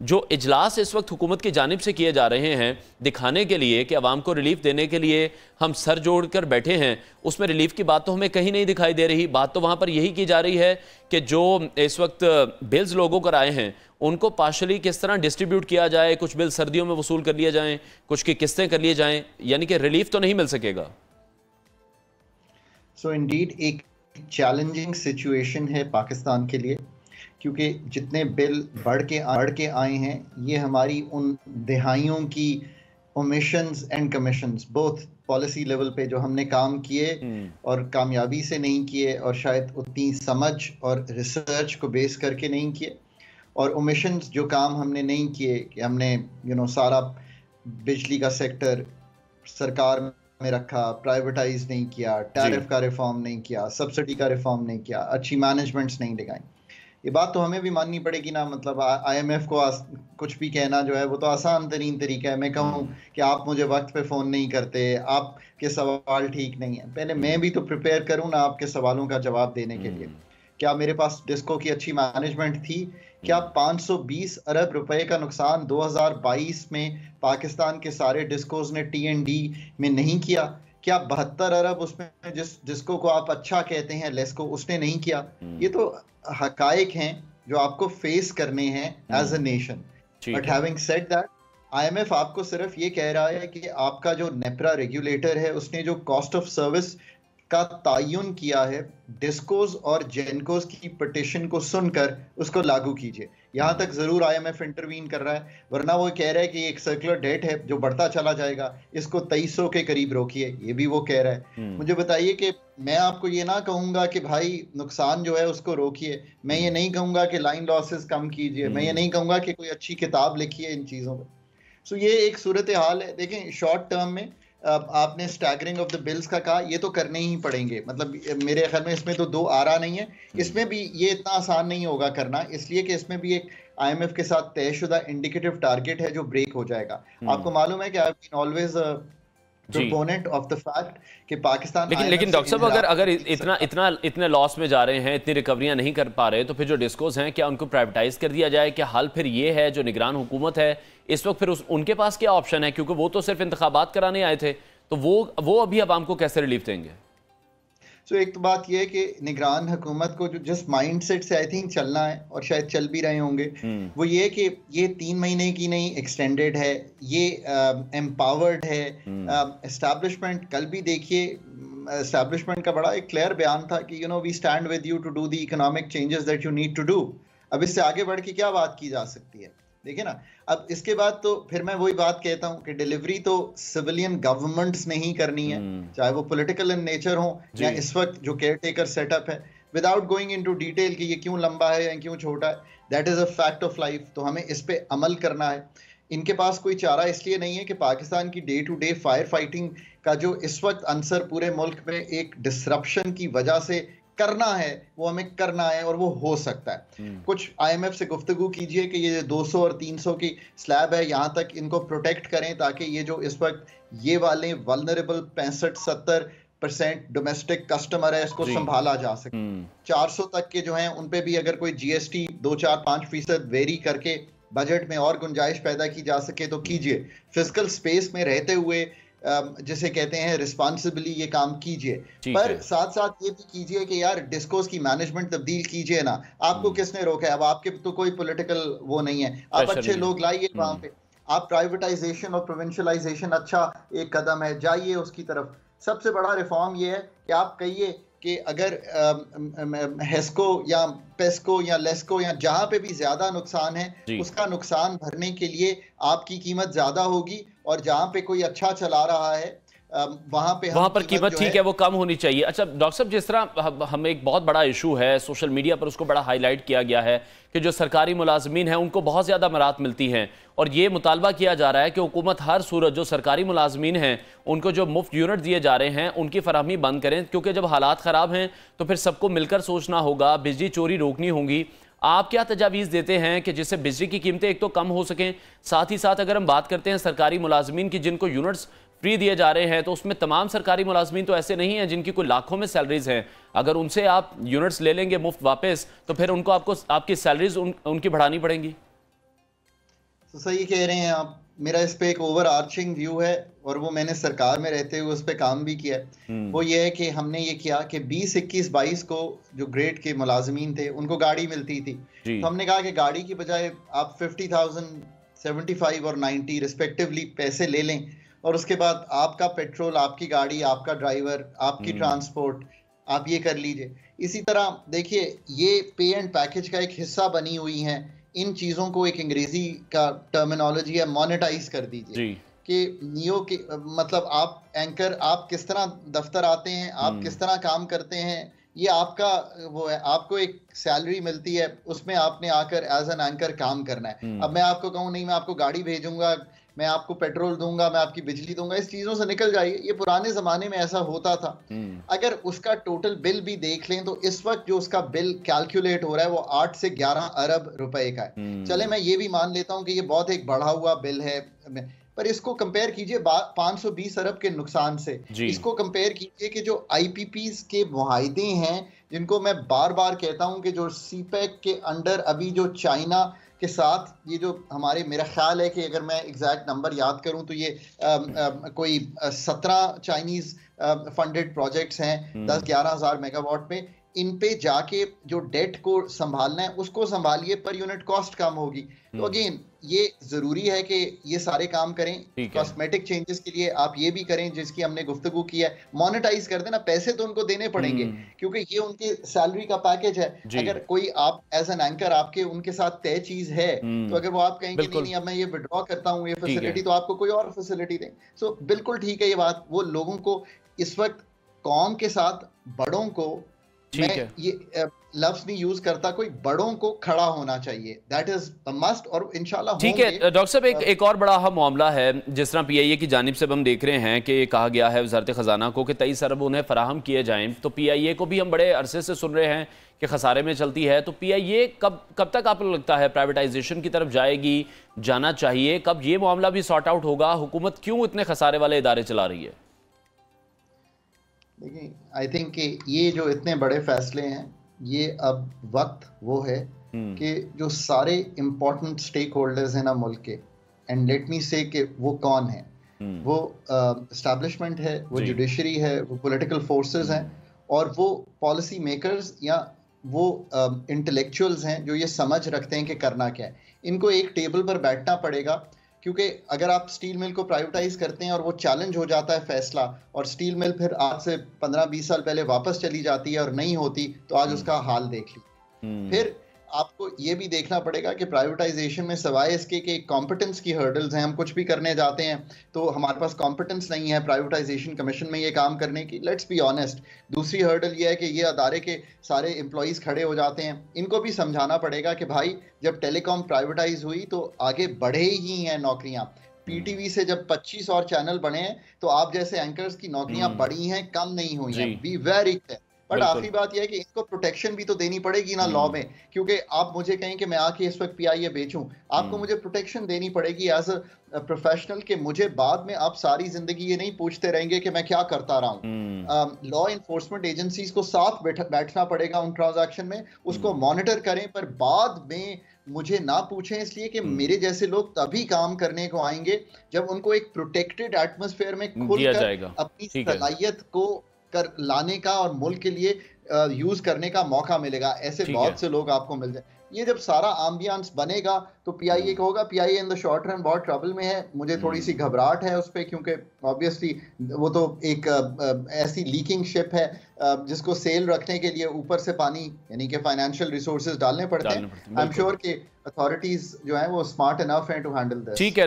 जो इजलास इस वक्त हुकूमत की जानिब से किए जा रहे हैं दिखाने के लिए कि अवाम को रिलीफ देने के लिए हम सर जोड़ कर बैठे हैं, उसमें रिलीफ की बात तो हमें कहीं नहीं दिखाई दे रही। बात तो वहाँ पर यही की जा रही है कि जो इस वक्त बिल्स लोगों कर आए हैं उनको पार्शली किस तरह डिस्ट्रीब्यूट किया जाए, कुछ बिल सर्दियों में वसूल कर लिए जाएँ, कुछ की किस्तें कर लिए जाएँ, यानी कि रिलीफ तो नहीं मिल सकेगा। सो इंडीड एक चैलेंजिंग सिचुएशन है पाकिस्तान के लिए, क्योंकि जितने बिल बढ़ के आए हैं ये हमारी उन दिहाइयों की omissions and commissions both policy level पे जो हमने काम किए और कामयाबी से नहीं किए और शायद उतनी समझ और रिसर्च को बेस करके नहीं किए, और ओमिशंस जो काम हमने नहीं किए कि हमने सारा बिजली का सेक्टर सरकार में रखा, प्राइवेटाइज नहीं किया, टैरिफ का रिफॉर्म नहीं किया, सब्सिडी का रिफॉर्म नहीं किया, अच्छी मैनेजमेंट्स नहीं दिखाई। ये बात तो हमें भी माननी पड़ेगी ना। मतलब IMF को कुछ भी कहना जो है वो तो आसान तरीन तरीका है। मैं कहूँ कि आप मुझे वक्त पे फ़ोन नहीं करते, आपके सवाल ठीक नहीं है, पहले मैं भी तो प्रिपेयर करूँ ना आपके सवालों का जवाब देने के लिए। क्या मेरे पास डिस्को की अच्छी मैनेजमेंट थी? क्या 520 अरब रुपए का नुकसान 2022 में पाकिस्तान के सारे डिस्कोज ने TND में नहीं किया? क्या 72 अरब उसमें जिसको को आप अच्छा कहते हैं लेस्को उसने नहीं किया? ये तो हकायक हैं जो आपको फेस करने हैं as a nation. But having said that, IMF आपको सिर्फ ये कह रहा है कि आपका जो नेपरा रेगुलेटर है उसने जो कॉस्ट ऑफ सर्विस का तयन किया है, डिस्कोज और जेनकोज की पिटिशन को सुनकर उसको लागू कीजिए। यहाँ तक जरूर IMF इंटरवीन कर रहा है, वरना वो कह रहा है कि एक सर्कुलर डेट है जो बढ़ता चला जाएगा, इसको 2300 के करीब रोकिए, ये भी वो कह रहा है। मुझे बताइए कि मैं आपको ये ना कहूंगा कि भाई नुकसान जो है उसको रोकिए, मैं ये नहीं कहूंगा कि लाइन लॉसेस कम कीजिए, मैं ये नहीं कहूंगा कि कोई अच्छी किताब लिखिए इन चीज़ों पर। सो ये एक सूरत हाल है। देखें, शॉर्ट टर्म में आपने स्टैगरिंग ऑफ द बिल्स का कहा, ये तो करने ही पड़ेंगे। मतलब मेरे ख्याल में इसमें तो दो आरा नहीं है, इसमें भी ये इतना आसान नहीं होगा करना, इसलिए कि इसमें भी एक IMF के साथ तयशुदा इंडिकेटिव टारगेट है जो ब्रेक हो जाएगा। आपको मालूम है कि I have been always proponent of the fact कि पाकिस्तान, लेकिन डॉक्टर साहब अगर इतने लॉस में जा रहे हैं, इतनी रिकवरियां नहीं कर पा रहे, तो फिर जो डिस्कोज हैं क्या उनको प्राइवेटाइज कर दिया जाए? क्या हाल फिर ये है जो निगरान हुकूमत है इस वक्त, फिर उनके पास क्या ऑप्शन है? क्योंकि वो तो सिर्फ इंतखाबात कराने आए थे, तो वो अभी अवाम को कैसे रिलीफ देंगे? तो एक तो बात यह है कि निगरान हुकूमत को जो जिस माइंडसेट से आई थिंक चलना है, और शायद चल भी रहे होंगे, वो ये कि ये 3 महीने की नहीं एक्सटेंडेड है, ये एम्पावर्ड है। एस्टैब्लिशमेंट, कल भी देखिए एस्टैब्लिशमेंट का बड़ा एक क्लियर बयान था कि we stand with you to do the economic changes that you need to do. अब इससे आगे बढ़ के क्या बात की जा सकती है? देखिए ना, अब इसके बाद तो फिर मैं वही बात कहता हूँ कि डिलीवरी तो सिविलियन गवर्नमेंट्स ने ही करनी है, चाहे वो पॉलिटिकल इन नेचर हो या इस वक्त जो केयर टेकर सेटअप है, विदाउट गोइंग इनटू डिटेल कि ये क्यों लंबा है या क्यों छोटा है। That is a fact of life. तो हमें इस पे अमल करना है। इनके पास कोई चारा इसलिए नहीं है कि पाकिस्तान की day to day fire fighting का जो इस वक्त अंसर पूरे मुल्क में एक डिसरप्शन की वजह से करना है, वो हमें करना है और वो हो सकता है। कुछ IMF से गुफ्तगू कीजिए कि ये 200 और 300 की स्लैब है, यहाँ तक इनको प्रोटेक्ट करें ताकि ये जो इस वक्त ये वाले वल्नरेबल 65-70% डोमेस्टिक कस्टमर है, इसको संभाला जा सके। 400 तक के जो हैं उन पे भी अगर कोई GST 2-4-5% वेरी करके बजट में और गुंजाइश पैदा की जा सके तो कीजिए। फिजिकल स्पेस में रहते हुए जिसे कहते हैं रिस्पॉन्सिबली ये काम कीजिए, पर साथ साथ ये भी कीजिए कि यार डिस्कोस की मैनेजमेंट तब्दील कीजिए ना। आपको किसने रोका है? अब आपके तो कोई पॉलिटिकल वो नहीं है, आप अच्छे लोग लाइए वहां पे। आप प्राइवेटाइजेशन और प्रोविंशियलाइजेशन अच्छा एक कदम है, जाइए उसकी तरफ। सबसे बड़ा रिफॉर्म ये है कि आप कहिए कि अगर हेस्को या पेस्को या लेस्को या जहां पे भी ज्यादा नुकसान है उसका नुकसान भरने के लिए आपकी कीमत ज्यादा होगी, और जहां पे कोई अच्छा चला रहा है वहां पर कीमत ठीक है वो कम होनी चाहिए। अच्छा डॉक्टर साहब, जिस तरह हम एक बहुत बड़ा इशू है सोशल मीडिया पर, उसको बड़ा हाईलाइट किया गया है कि जो सरकारी मुलाजमीन हैं उनको बहुत ज़्यादा मराहत मिलती हैं, और ये मुतालबा किया जा रहा है कि हुकूमत हर सूरत जो सरकारी मुलाजमीन हैं उनको जो मुफ्त यूनिट दिए जा रहे हैं उनकी फराहमी बंद करें, क्योंकि जब हालात ख़राब हैं तो फिर सबको मिलकर सोचना होगा, बिजली चोरी रोकनी होगी। आप क्या तजावीज़ देते हैं कि जिससे बिजली की कीमतें एक तो कम हो सकें, साथ ही साथ अगर हम बात करते हैं सरकारी मुलाजमीन की जिनको यूनिट्स फ्री दिए जा रहे हैं, तो उसमें तमाम सरकारी मुलाजमीन तो ऐसे नहीं हैं जिनकी कोई लाखों में सैलरीज हैं। अगर उनसे आप यूनिट्स ले लेंगे मुफ्त वापस, तो फिर उनको आपकी सैलरीज उनकी बढ़ानी पड़ेंगी। तो सही कह रहे हैं आप। मेरा इस पे एक ओवर आर्चिंग व्यू है और वो मैंने सरकार में रहते हुए उस पर काम भी किया है। वो ये है कि हमने ये किया कि 20, 21, 22 को जो ग्रेड के मुलाजमीन थे उनको गाड़ी मिलती थी, तो हमने कहा कि गाड़ी की बजाय आप 50,000, 75 और 90 रिस्पेक्टिवली पैसे ले लें, और उसके बाद आपका पेट्रोल, आपकी गाड़ी, आपका ड्राइवर, आपकी ट्रांसपोर्ट, आप ये कर लीजिए। इसी तरह देखिए, ये पे एंड पैकेज का एक हिस्सा बनी हुई हैं। इन चीज़ों को एक अंग्रेजी का टर्मिनोलॉजी है, मोनेटाइज कर दीजिए कि नियो के मतलब आप एंकर, आप किस तरह दफ्तर आते हैं, आप किस तरह काम करते हैं, ये आपका वो है। आपको एक सैलरी मिलती है, उसमें आपने आकर एज एन एंकर काम करना है। अब मैं आपको कहूँ नहीं, मैं आपको गाड़ी भेजूंगा, मैं आपको पेट्रोल दूंगा, मैं आपकी बिजली दूंगा, इस चीजों से निकल जाइए। ये पुराने जमाने में ऐसा होता था। अगर उसका टोटल बिल भी देख लें तो इस वक्त जो उसका बिल कैलकुलेट हो रहा है वो 8 से 11 अरब रुपए का है। चले मैं ये भी मान लेता हूं कि ये बहुत एक बढ़ा हुआ बिल है, पर इसको कंपेयर कीजिए 520 अरब के नुकसान से। इसको कंपेयर कीजिए कि जो आईपीपीज के मुआहदे हैं, जिनको मैं बार बार कहता हूं कि जो सीपैक के अंडर अभी जो चाइना के साथ ये जो हमारे, मेरा ख्याल है कि अगर मैं एग्जैक्ट नंबर याद करूं तो ये कोई 17 चाइनीज फंडेड प्रोजेक्ट्स हैं 10-11 हज़ार मेगावाट में। इन पे जाके जो डेट को संभालना है उसको संभालिए, पर यूनिट कॉस्ट कम होगी। तो अगेन ये जरूरी है कि ये सारे काम करें। कॉस्मेटिक चेंजेस के लिए आप ये भी करें जिसकी हमने गुफ्तगू की है, मोनेटाइज कर देना। पैसे तो उनको देने पड़ेंगे क्योंकि ये उनके सैलरी का पैकेज है। अगर कोई आप एज एन एंकर आपके उनके साथ तय चीज है, तो अगर वो आप कहेंगे नहीं अब मैं ये विड्रॉ करता हूँ ये फैसिलिटी, तो आपको कोई और फैसिलिटी दें। सो बिल्कुल ठीक है ये बात। वो लोगों को इस वक्त कौम के साथ बड़ों को, मैं ये लफ्ज नहीं यूज करता, कोई बड़ों को खड़ा होना चाहिए, दैट इज अ मस्ट। और इंशाल्लाह ठीक है। डॉक्टर साहब, एक और बड़ा अहम मामला है, जिस तरह पीआईए की जानिब से हम देख रहे हैं कि कहा गया है वजारत खजाना को कि 23 अरब उन्हें फराहम किए जाएं। तो पीआईए को भी हम बड़े अरसे से सुन रहे हैं कि खसारे में चलती है। तो पीआईए कब तक आपको लगता है प्राइवेटाइजेशन की तरफ जाएगी, जाना चाहिए? कब ये मामला भी सॉर्ट आउट होगा? हुकूमत क्यों इतने खसारे वाले इदारे चला रही है? देखिए, आई थिंक कि ये जो इतने बड़े फैसले हैं, ये अब वक्त वो है कि जो सारे इम्पोर्टेंट स्टेक होल्डर्स हैं ना मुल्क के, एंड लेट मी से कि वो कौन है, वो एस्टैब्लिशमेंट है, वो जुडिशरी है, वो पॉलिटिकल फोर्सेस हैं, और वो पॉलिसी मेकर्स या वो इंटेलेक्चुअल्स हैं जो ये समझ रखते हैं कि करना क्या है। इनको एक टेबल पर बैठना पड़ेगा, क्योंकि अगर आप स्टील मिल को प्राइवेटाइज करते हैं और वो चैलेंज हो जाता है फैसला, और स्टील मिल फिर आज से 15-20 साल पहले वापस चली जाती है और नहीं होती, तो आज उसका हाल देख ली। फिर आपको ये भी देखना पड़ेगा कि प्राइवेटाइजेशन में सवाए इसके कि कॉम्पिटेंस की हर्डल्स हैं। हम कुछ भी करने जाते हैं तो हमारे पास कॉम्पिटेंस नहीं है प्राइवेटाइजेशन कमीशन में ये काम करने की, लेट्स बी ऑनेस्ट। दूसरी हर्डल ये है कि ये अदारे के सारे एम्प्लॉइज खड़े हो जाते हैं। इनको भी समझाना पड़ेगा कि भाई जब टेलीकॉम प्राइवेटाइज हुई तो आगे बढ़े ही हैं नौकरियां। पीटीवी से जब 25 और चैनल बने हैं तो आप जैसे एंकर्स की नौकरियां बढ़ी हैं, कम नहीं हुई हैं। Be very clear. बट आखिरी बात यह है कि इनको प्रोटेक्शन भी तो देनी पड़ेगी ना लॉ में, क्योंकि आप मुझे कहें कि मैं आके इस वक्त पीआईए बेचूं, आपको मुझे प्रोटेक्शन देनी पड़ेगी एज अ प्रोफेशनल, कि मुझे बाद में आप सारी जिंदगी ये नहीं पूछते रहेंगे कि मैं क्या करता रहा हूं। लॉ इन्फोर्समेंट एजेंसीज को साथ बैठना पड़ेगा उन ट्रांजैक्शन में, उसको मॉनिटर करें, पर बाद में मुझे ना पूछें, इसलिए कि मेरे जैसे लोग तभी काम करने को आएंगे जब उनको एक प्रोटेक्टेड एटमॉस्फेयर में खुलकर अपनी सलाहियत को कर लाने का और मुल्क के लिए यूज करने का मौका मिलेगा। ऐसे बहुत से लोग आपको मिल जाए। ये जब सारा एम्बियंस बनेगा तो पीआईए का होगा। PIA in the short run बहुत ट्रबल में है। मुझे थोड़ी सी घबराहट है उस पर, क्योंकि ऑब्वियसली वो तो एक ऐसी लीकिंग शिप है जिसको सेल रखने के लिए ऊपर से पानी यानी कि फाइनेंशियल रिसोर्सेज डालने पड़ते हैं। आई एम श्योर कि अथॉरिटीज जो है वो स्मार्ट इनफ हैं टू हैंडल दिस। ठीक है।